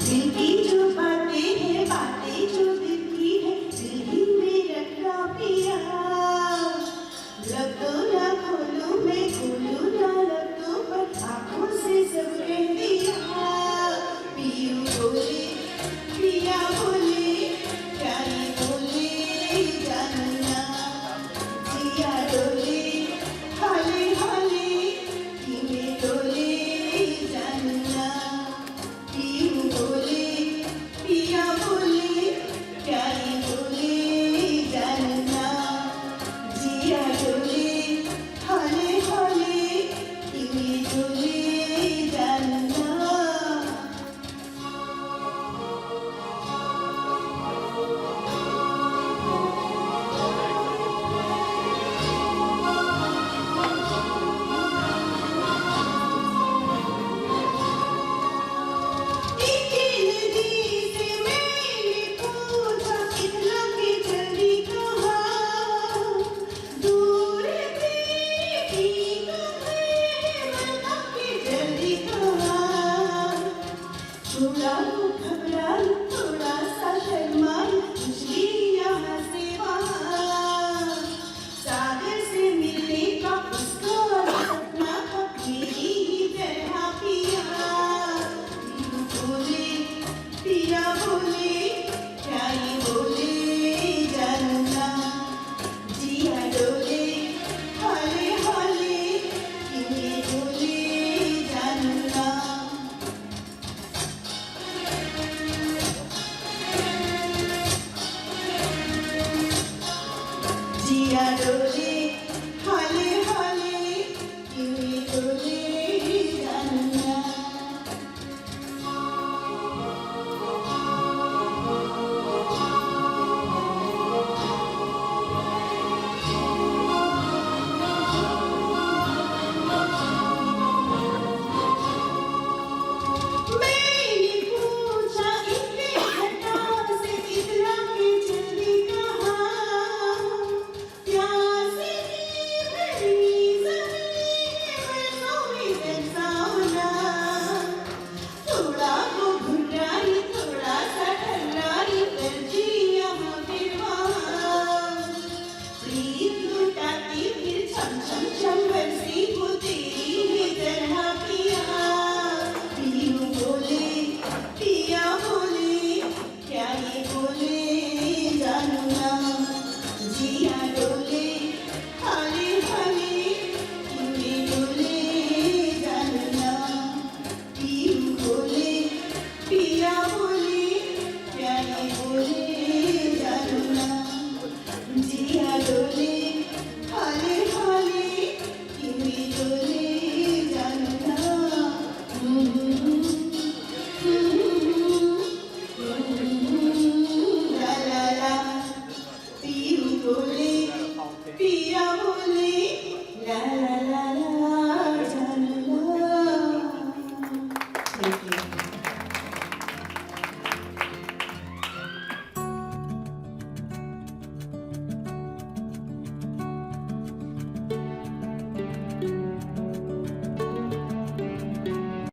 दिल की जो बातें जो दिल की है, दिल ही में रखना पिया। लब तो ना खोलूं मैं, खोलूं ना लब तो पर आँखों से सब कह दिया। पियू बोले, पिया बोले, क्या ये बोले जानना। जिया डोले, हाले हाले, धीमे डोले जानना। पियू बोले, पिया बोले, क्या ये बोले जानना। जिया डोले, हाले हाले, धीमे डोले जानना। थोड़ा घबराई, थोड़ा सा शर्माई, खुशी यहाँ से वहाँ। सागर से मिलने का उसका सपना था, मेरी ही तरह पिया। पियू बोले, पिया बोले, क्या ये बोले जानना। जिया डोले, हाले हाले, किन्हे बोले जानना। जिया डोले, हाले हाले, किन्हे बोले जानना। मैंने पूछा इतने घटाव से, इतना के जल्दी कहाँ। प्यासे की भरी ज़मीं, बरसों में बरसाना। थोड़ा वो घुराई, थोड़ा सा ठहराई, फिर जी यहाँ फिर वहाँ। प्रीत लुटाती फिर छम छम छम बरसी, वो तेरी ही तरह पिया। पियू बोले, पिया बोले, क्या ये बोले जानना। जिया डोले, हाले हाले, किन्हे बोले जानना। पियू बोले, पिया बोले, क्या ये बोले जानना। जिया डोले, हाले हाले, किन्हे बोले जानना। ला ला ला, पियू बोले, पिया बोले, ला